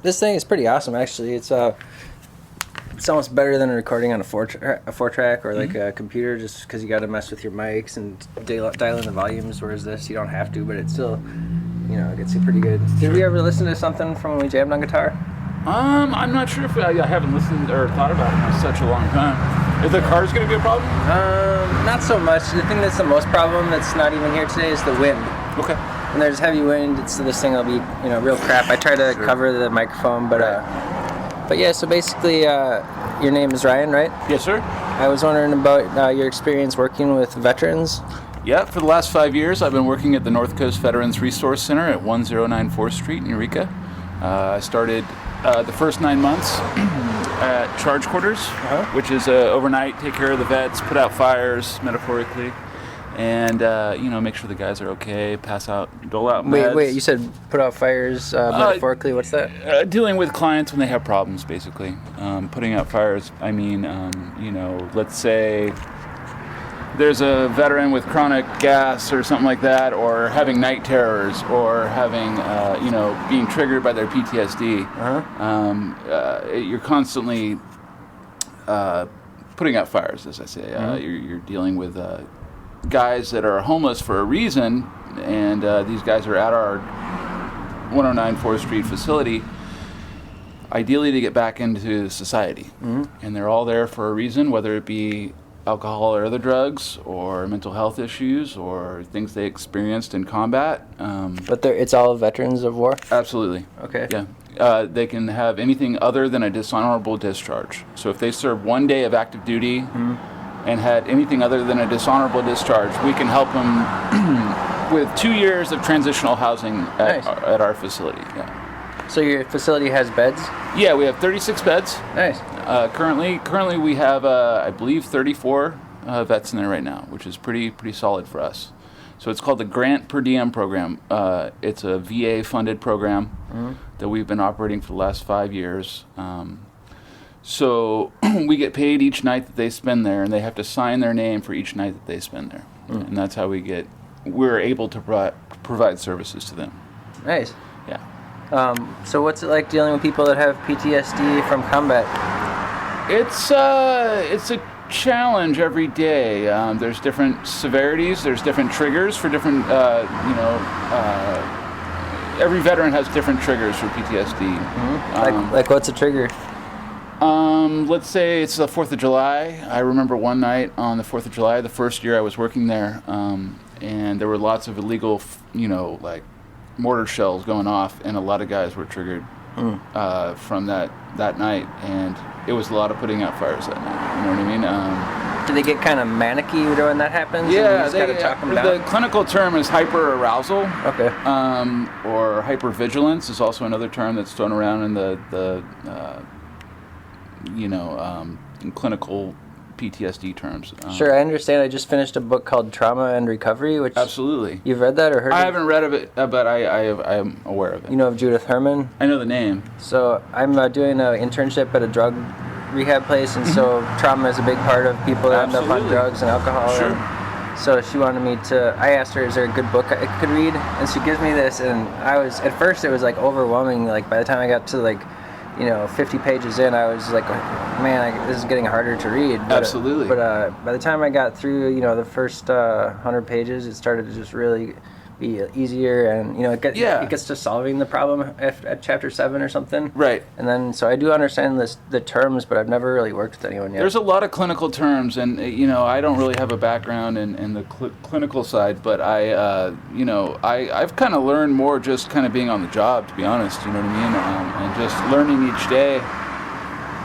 This thing is pretty awesome, actually. It's almost better than recording on a 4-track or like a computer, just because you got to mess with your mics and dial in the volumes. Whereas this, you don't have to, but it still, it gets you pretty good. Did we ever listen to something from when we jammed on guitar? I'm not sure if I haven't listened or thought about it in such a long time. Is the car's going to be a problem? Not so much. The thing that's the most problem that's not even here today is the wind. Okay. When there's heavy wind, this thing will be, real crap. I try to cover the microphone, but yeah. So basically, your name is Ryan, right? Yes, sir. I was wondering about your experience working with veterans. Yeah, for the last 5 years, I've been working at the North Coast Veterans Resource Center at 1094 4th Street in Eureka. I started the first 9 months at charge quarters, which is overnight, take care of the vets, put out fires, metaphorically, and make sure the guys are okay, dole out meds. Wait, you said put out fires metaphorically. What's that? Dealing with clients when they have problems, basically. Putting out fires, I mean, let's say there's a veteran with chronic gas or something like that, or having night terrors, or having, being triggered by their PTSD. You're constantly putting out fires, as I say. You're dealing with guys that are homeless for a reason, and these guys are at our 109 4th Street facility, ideally to get back into society. And they're all there for a reason, whether it be alcohol or other drugs, or mental health issues, or things they experienced in combat. But it's all veterans of war? Absolutely. Okay. Yeah. They can have anything other than a dishonorable discharge. So if they serve 1 day of active duty and had anything other than a dishonorable discharge, we can help them with 2 years of transitional housing at our facility. Yeah. So your facility has beds? Yeah, we have 36 beds. Nice. Currently we have, I believe, 34 vets in there right now, which is pretty solid for us. So it's called the Grant Per Diem program. It's a VA-funded program that we've been operating for the last 5 years. So we get paid each night that they spend there, and they have to sign their name for each night that they spend there. And that's how we're able to provide services to them. Nice. Yeah. So what's it like dealing with people that have PTSD from combat? It's a challenge every day. There's different severities. There's different triggers for different. Every veteran has different triggers for PTSD. Like what's a trigger? Let's say it's the 4th of July. I remember one night on the 4th of July, the first year I was working there, and there were lots of illegal, like mortar shells going off, and a lot of guys were triggered from that night, and it was a lot of putting out fires that night. You know what I mean? Do they get kind of manicky when that happens? Yeah, and you just talk them down? The clinical term is hyperarousal. Okay. Or hypervigilance is also another term that's thrown around in the in clinical PTSD terms. Sure, I understand. I just finished a book called Trauma and Recovery, which... Absolutely. You've read that or heard of it? I haven't read of it, but I am aware of it. You know of Judith Herman? I know the name. So I'm doing an internship at a drug rehab place, and so trauma is a big part of people that end up on drugs and alcohol. Sure. And so she wanted me to... I asked her, is there a good book I could read? And she gives me this, and at first it was like overwhelming. Like by the time I got to 50 pages in, I was like, man, this is getting harder to read. But, Absolutely. But by the time I got through, the first 100 pages, it started to just really be easier, and it gets to solving the problem at chapter 7 or something. Right. And then, so I do understand the terms, but I've never really worked with anyone yet. There's a lot of clinical terms, and I don't really have a background in the clinical side, but I've kind of learned more just kind of being on the job, to be honest. You know what I mean? And just learning each day.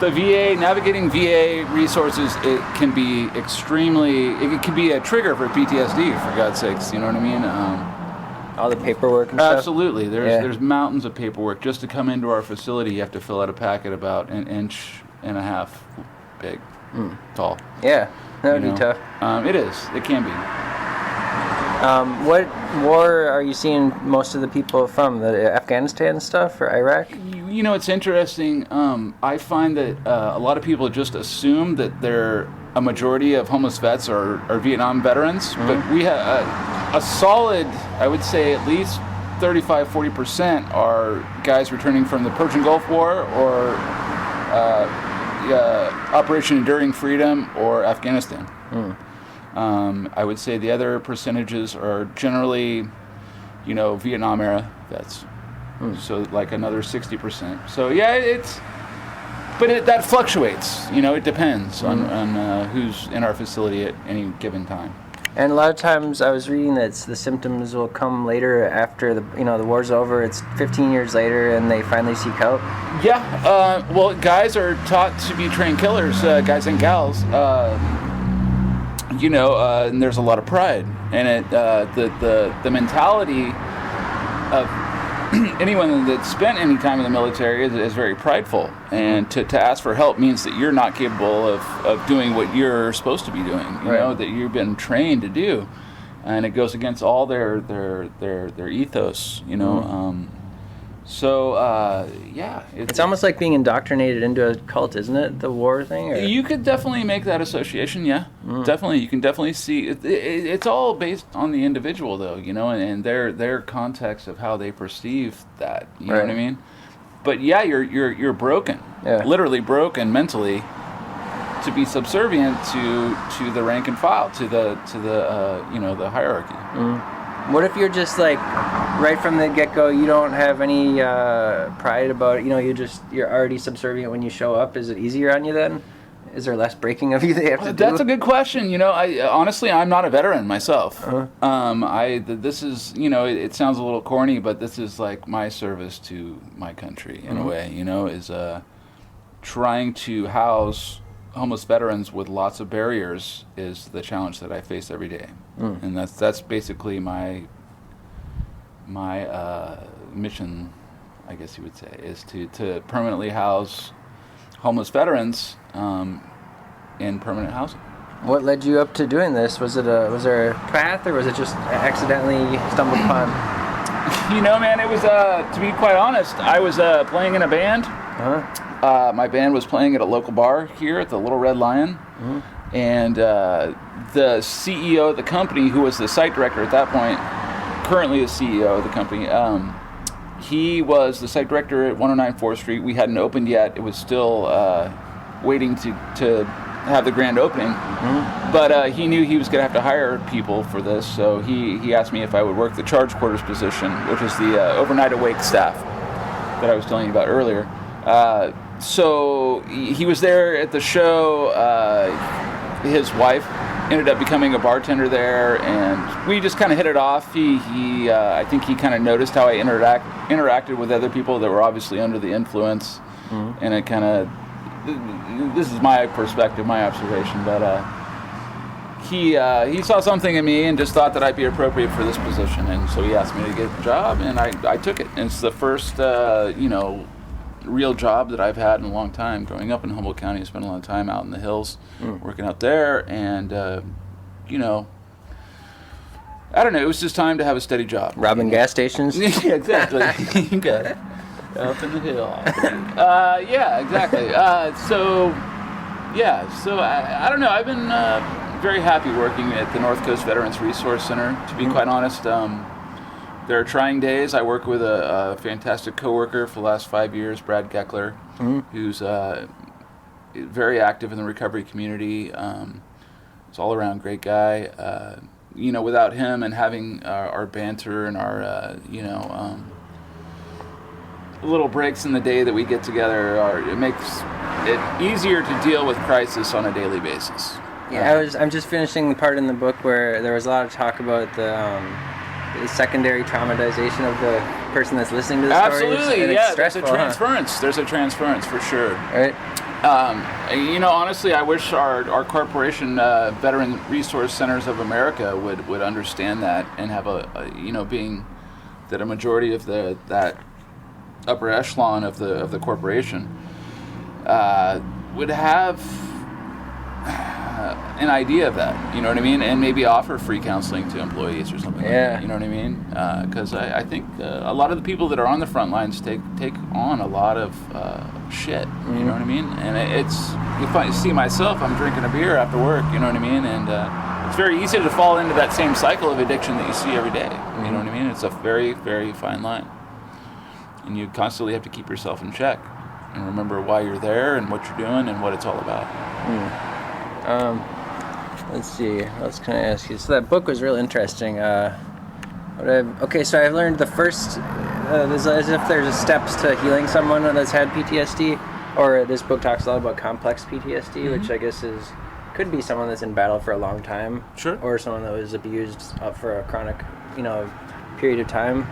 The navigating VA resources, it can be it can be a trigger for PTSD, for God's sakes. You know what I mean? All the paperwork and stuff? Absolutely. There's mountains of paperwork. Just to come into our facility, you have to fill out a packet about an inch and a half big, tall. Yeah, that would be tough. It is. It can be. What war are you seeing most of the people from? The Afghanistan stuff or Iraq? It's interesting. I find that a lot of people just assume that a majority of homeless vets are Vietnam veterans, but we have a solid, I would say at least 35-40% are guys returning from the Persian Gulf War or Operation Enduring Freedom or Afghanistan. I would say the other percentages are generally, Vietnam era vets. So like another 60%. So yeah, that fluctuates. It depends on who's in our facility at any given time. And a lot of times I was reading that the symptoms will come later after the war's over. It's 15 years later and they finally seek help. Yeah. Well, guys are taught to be trained killers, guys and gals. And there's a lot of pride, and the mentality of anyone that's spent any time in the military is very prideful, and to ask for help means that you're not capable of doing what you're supposed to be doing, that you've been trained to do, and it goes against all their ethos, It's almost like being indoctrinated into a cult, isn't it? The war thing? Or? You could definitely make that association, yeah. Definitely. You can definitely see. It's all based on the individual, though, and their context of how they perceive that. You know what I mean? But yeah, you're broken. Yeah. Literally broken mentally to be subservient to the rank and file, to the hierarchy. What if you're just like, right from the get-go, you don't have any pride about it, you're already subservient when you show up? Is it easier on you then? Is there less breaking of you they have to do? That's a good question. Honestly, I'm not a veteran myself. This is, it sounds a little corny, but this is like my service to my country in a way, is trying to house homeless veterans with lots of barriers is the challenge that I face every day. And that's basically my mission, I guess you would say, is to permanently house homeless veterans in permanent housing. What led you up to doing this? Was there a path, or was it just accidentally stumbled upon? Man, it was, to be quite honest, I was playing in a band. My band was playing at a local bar here at the Little Red Lion, and the CEO of the company, who was the site director at that point, currently the CEO of the company, he was the site director at 109 4th Street. We hadn't opened yet. It was still waiting to have the grand opening, but he knew he was going to have to hire people for this, so he asked me if I would work the charge quarters position, which is the overnight awake staff that I was telling you about earlier. So he was there at the show. His wife ended up becoming a bartender there, and we just kind of hit it off. I think he kind of noticed how I interacted with other people that were obviously under the influence, and it kind of, this is my perspective, my observation, but he saw something in me and just thought that I'd be appropriate for this position, and so he asked me to get the job, and I took it. And it's the first, real job that I've had in a long time. Growing up in Humboldt County, I spent a lot of time out in the hills, working out there, and I don't know, it was just time to have a steady job. Robbing gas stations? Yeah, exactly. You got it. Up in the hill. Yeah, exactly. So I don't know, I've been very happy working at the North Coast Veterans Resource Center, to be quite honest. There are trying days. I work with a fantastic coworker for the last 5 years, Brad Geckler, who's very active in the recovery community. He's all around great guy. Without him and having our banter and our little breaks in the day that we get together, it makes it easier to deal with crisis on a daily basis. Yeah, I'm just finishing the part in the book where there was a lot of talk about the secondary traumatization of the person that's listening to the stories. Absolutely, yeah. There's a transference. There's a transference for sure. Right. Honestly, I wish our corporation, Veteran Resource Centers of America, would understand that and have being that a majority of that upper echelon of the corporation would have an idea of that, you know what I mean, and maybe offer free counseling to employees or something like that, you know what I mean, because I think a lot of the people that are on the front lines take on a lot of shit, you know what I mean, and if I see myself, I'm drinking a beer after work, you know what I mean, and it's very easy to fall into that same cycle of addiction that you see every day. You know what I mean? It's a very, very fine line. And you constantly have to keep yourself in check and remember why you're there and what you're doing and what it's all about. Let's see. What else can I ask you? So that book was real interesting. Okay, so I've learned the first, there's as if there's steps to healing someone that's had PTSD, or this book talks a lot about complex PTSD, which I guess could be someone that's in battle for a long time, Sure. or someone that was abused for a chronic, period of time.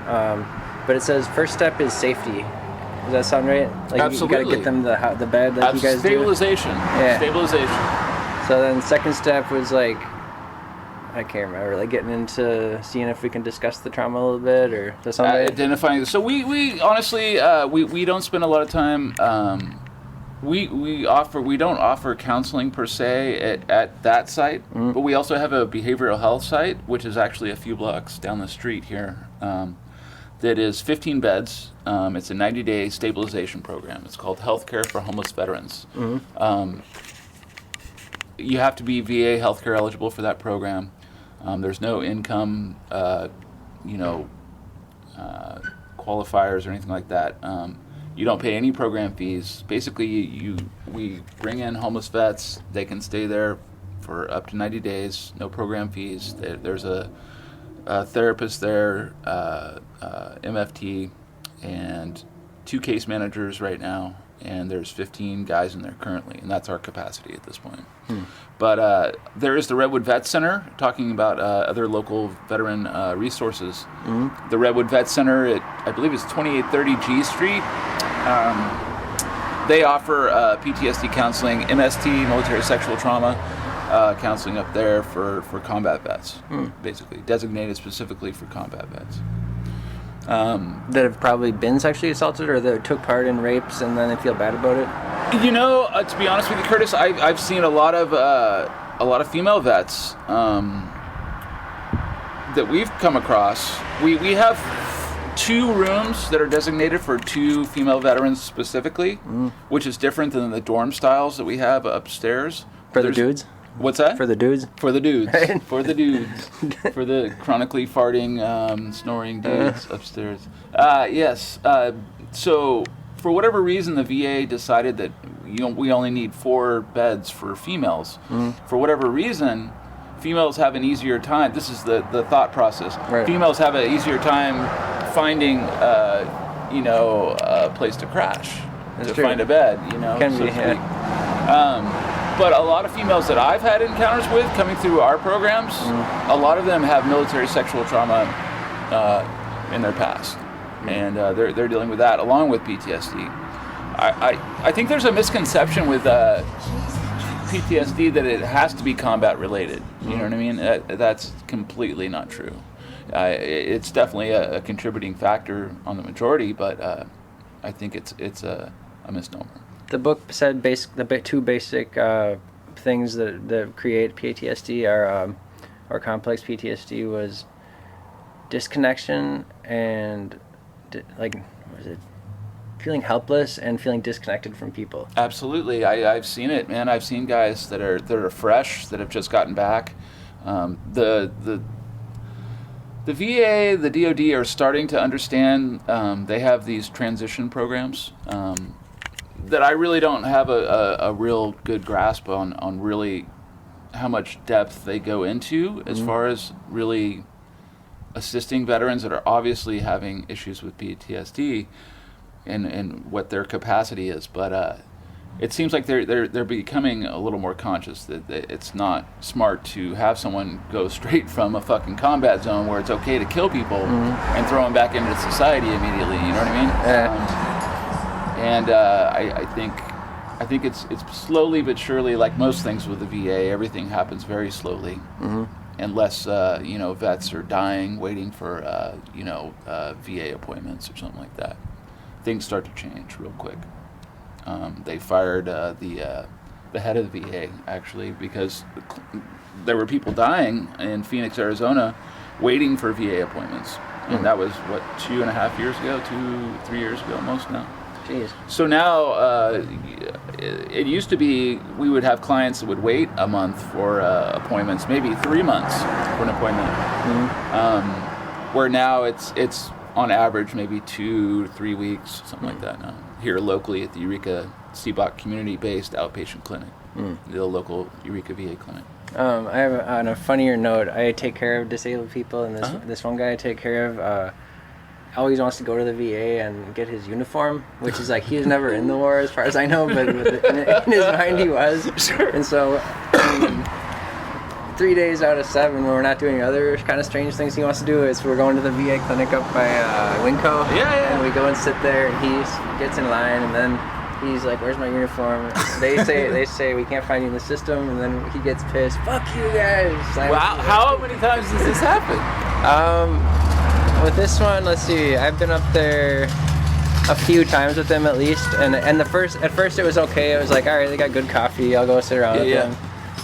But it says first step is safety. Does that sound right? Like Absolutely. you got to get them the bed like you guys Stabilization. do. Yeah. Stabilization. So then second step was like, I can't remember, like getting into seeing if we can discuss the trauma a little bit, or does that sound right? Identifying. So we honestly we don't spend a lot of time. We don't offer counseling per se at that site, but we also have a behavioral health site, which is actually a few blocks down the street here. That is 15 beds. It's a 90-day stabilization program. It's called Healthcare for Homeless Veterans. You have to be VA healthcare eligible for that program. There's no income, qualifiers or anything like that. You don't pay any program fees. Basically, we bring in homeless vets. They can stay there for up to 90 days, no program fees. There's a therapist there, MFT, and 2 case managers right now, and there's 15 guys in there currently, and that's our capacity at this point. But there is the Redwood Vet Center, talking about other local veteran resources. The Redwood Vet Center, I believe it's 2830 G Street. They offer PTSD counseling, MST, military sexual trauma, counseling up there for combat vets, basically, designated specifically for combat vets. That have probably been sexually assaulted, or that took part in rapes and then they feel bad about it? To be honest with you, Curtis, I've seen a lot of female vets that we've come across. We have 2 rooms that are designated for 2 female veterans specifically, which is different than the dorm styles that we have upstairs. The dudes? What's that? For the dudes? For the dudes. For the dudes. For the chronically farting, snoring dudes upstairs. Yes. So, for whatever reason, the VA decided that we only need 4 beds for females. For whatever reason, females have an easier time. This is the thought process. Right. Females have an easier time finding, a place to crash. That's to true. find a bed, Can so be, to speak. But a lot of females that I've had encounters with coming through our programs, a lot of them have military sexual trauma in their past, and they're dealing with that along with PTSD. I think there's a misconception with PTSD that it has to be combat related. You know what I mean? That's completely not true. It's definitely a contributing factor on the majority, but I think it's a misnomer. The book said the 2 basic things that create PTSD or complex PTSD was disconnection and feeling helpless and feeling disconnected from people. Absolutely, I've seen it, man. I've seen guys that are fresh, that have just gotten back. The VA, the DoD are starting to understand. They have these transition programs. That I really don't have a real good grasp on really how much depth they go into as far as really assisting veterans that are obviously having issues with PTSD and what their capacity is. But it seems like they're becoming a little more conscious that it's not smart to have someone go straight from a fucking combat zone where it's okay to kill people and throw them back into society immediately. You know what I mean? And I think it's slowly but surely, like most things with the VA, everything happens very slowly, unless vets are dying waiting for VA appointments or something like that. Things start to change real quick. They fired the head of the VA actually because there were people dying in Phoenix, Arizona, waiting for VA appointments, and that was 2.5 years ago, 3 years ago, almost now. Jeez. So now, it used to be we would have clients that would wait a month for appointments, maybe 3 months for an appointment. Where now it's on average maybe 2 to 3 weeks, something like that now. Here locally at the Eureka Seabach community-based outpatient clinic, the local Eureka VA clinic. I have, on a funnier note, I take care of disabled people, and this one guy I take care of always wants to go to the VA and get his uniform, which is like he was never in the war as far as I know, but in his mind he was. Sure. And so 3 days out of 7 when we're not doing other kind of strange things he wants to do is we're going to the VA clinic up by Winco. Yeah. And we go and sit there, and he gets in line, and then he's like, "Where's my uniform?" They say we can't find you in the system, and then he gets pissed. "Fuck you guys!" Wow, how many times does this happen? With this one, let's see. I've been up there a few times with them at least, and at first it was okay. It was like, all right, they got good coffee. I'll go sit around with them.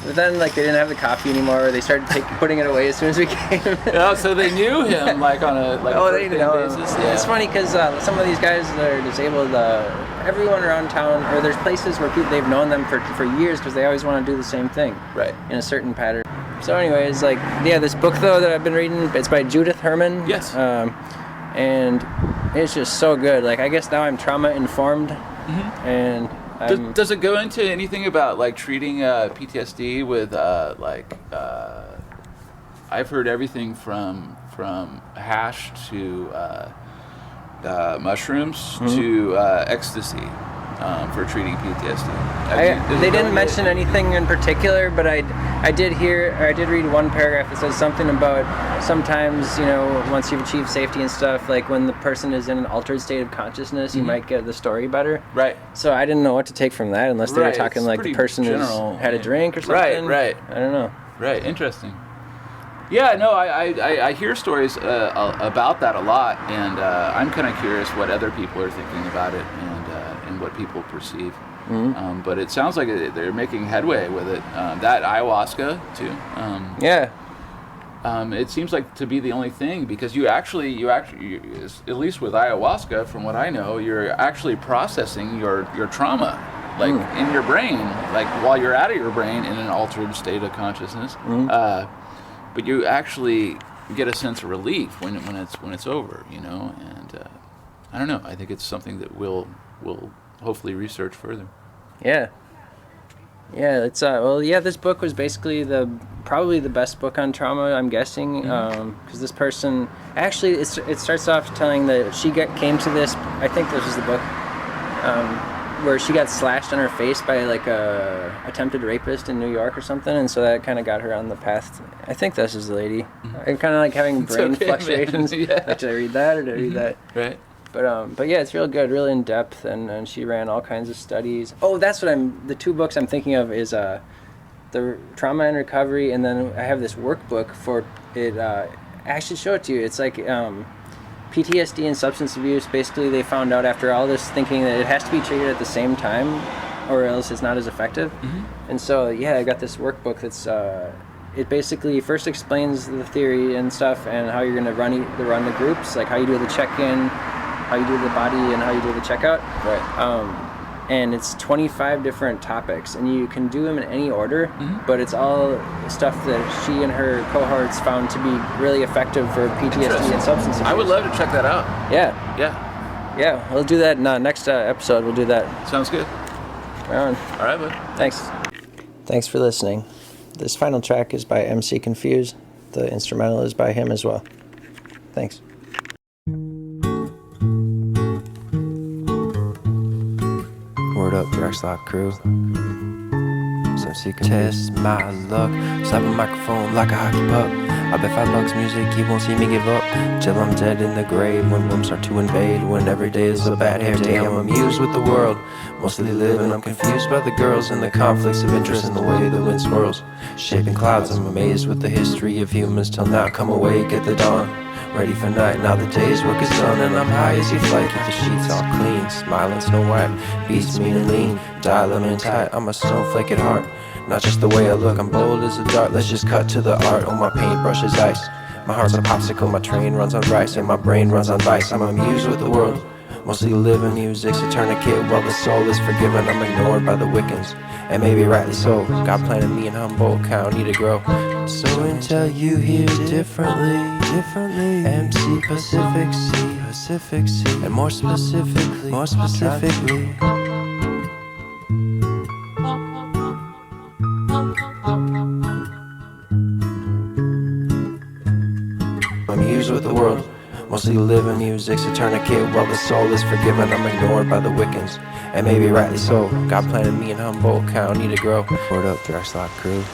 But then, like, they didn't have the coffee anymore. They started putting it away as soon as we came. Oh, so they knew him, like, on a they know him. basis? Yeah. It's funny because some of these guys that are disabled, everyone around town, or there's places where they've known them for years because they always want to do the same thing. Right. In a certain pattern. So anyways, like, yeah, this book, though, that I've been reading, it's by Judith Herman. Yes. And it's just so good. Like, I guess now I'm trauma-informed, and Does it go into anything about like treating PTSD with I've heard everything from hash to mushrooms to ecstasy for treating PTSD. They didn't mention anything in particular, but I did read one paragraph that says something about sometimes, you know, once you've achieved safety and stuff, like when the person is in an altered state of consciousness, you might get the story better. Right. So I didn't know what to take from that unless they were talking it's like the person general, had a drink or something. Right. I don't know. Right. Interesting. Yeah, no, I hear stories about that a lot, and I'm kind of curious what other people are thinking about it and what people perceive. But it sounds like they're making headway with it. That ayahuasca too. It seems like to be the only thing because you actually, at least with ayahuasca, from what I know, you're actually processing your trauma, like in your brain, like while you're out of your brain in an altered state of consciousness. But you actually get a sense of relief when it's over, you know. And I don't know. I think it's something that we'll hopefully research further. Yeah. It's this book was basically probably the best book on trauma, I'm guessing, because this person actually it starts off telling that she came to this. I think this is the book where she got slashed on her face by like a attempted rapist in New York or something, and so that kind of got her on the path. I think this is the lady. I'm kind of like having brain fluctuations. Yeah. Like, did I read that or did I read that? Right. But yeah, it's real good, real in depth, and she ran all kinds of studies. Oh, that's what the 2 books I'm thinking of is the Trauma and Recovery, and then I have this workbook for it. I should show it to you. It's like PTSD and substance abuse. Basically, they found out after all this thinking that it has to be treated at the same time, or else it's not as effective. And so yeah, I got this workbook that's. It basically first explains the theory and stuff, and how you're going to run the groups, like how you do the check-in, how you do the body, and how you do the checkout. Right. And it's 25 different topics, and you can do them in any order, but it's all stuff that she and her cohorts found to be really effective for PTSD and substance abuse. I would love to check that out. Yeah, we'll do that in next episode. We'll do that. Sounds good. Right on. All right, bud. Thanks for listening. This final track is by MC Confused. The instrumental is by him as well. Thanks. Word up, Drexlock crew. Some secret test my luck. Slap a microphone like a hockey puck. I bet $5 music, you won't see me give up. Till I'm dead in the grave, when worms start to invade. When every day is a bad hair day, I'm amused with the world. Mostly living, I'm confused by the girls and the conflicts of interest in the way the wind swirls. Shaping clouds, I'm amazed with the history of humans. Till now, come awake at the dawn. Ready for night, now the day's work is done, and I'm high as you fly. Keep the sheets all clean, smiling Snow White. Beats mean and lean, dial them in tight. I'm a snowflake at heart, not just the way I look. I'm bold as a dart, let's just cut to the art. Oh, my paintbrush is ice, my heart's a popsicle. My train runs on rice, and my brain runs on vice. I'm amused with the world, Mostly live in music's a tourniquet while the soul is forgiven. I'm ignored by the Wiccans, and maybe rightly so. God planted me in Humboldt County to grow. So until you hear differently, MC Pacific C, and more specifically, I'm used with the world. Mostly live in music's a tourniquet while the soul is forgiven. I'm ignored by the Wiccans, and maybe rightly so. God planted me in Humboldt County to grow. Word up, Dress Lock crew.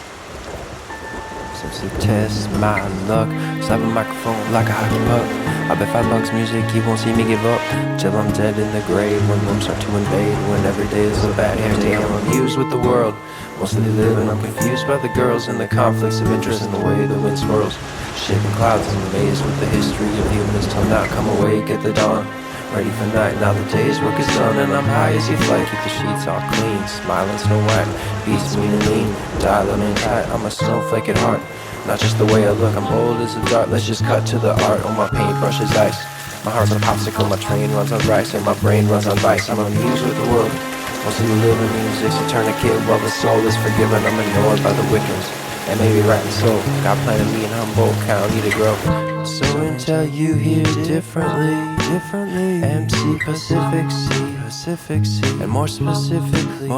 Since test my luck, slap a microphone like a hockey puck. I bet $5 music, you won't see me give up till I'm dead in the grave. When rooms start to invade, when every day is a bad hair day. I'm amused with the world, mostly living. I'm confused by the girls and the conflicts of interest in the way the wind swirls. Shaking clouds, I'm amazed with the history of humans till now. Come awake at the dawn, ready for night. Now the day's work is done and I'm high as you fly. Keep the sheets all clean, smiling Snow White. Beats mean and lean, dialing in tight. I'm a snowflake at heart, not just the way I look. I'm bold as a dart, let's just cut to the art. Oh, my paintbrush is ice, my heart's a popsicle. My train runs on rice and my brain runs on vice. I'm amused with the world, mostly living music's a tourniquet while the soul is forgiven. I'm ignored by the Wiccans, and maybe rightly so. God planted me in Humboldt County to grow. So until you hear differently, MC Pacific C, and more specifically.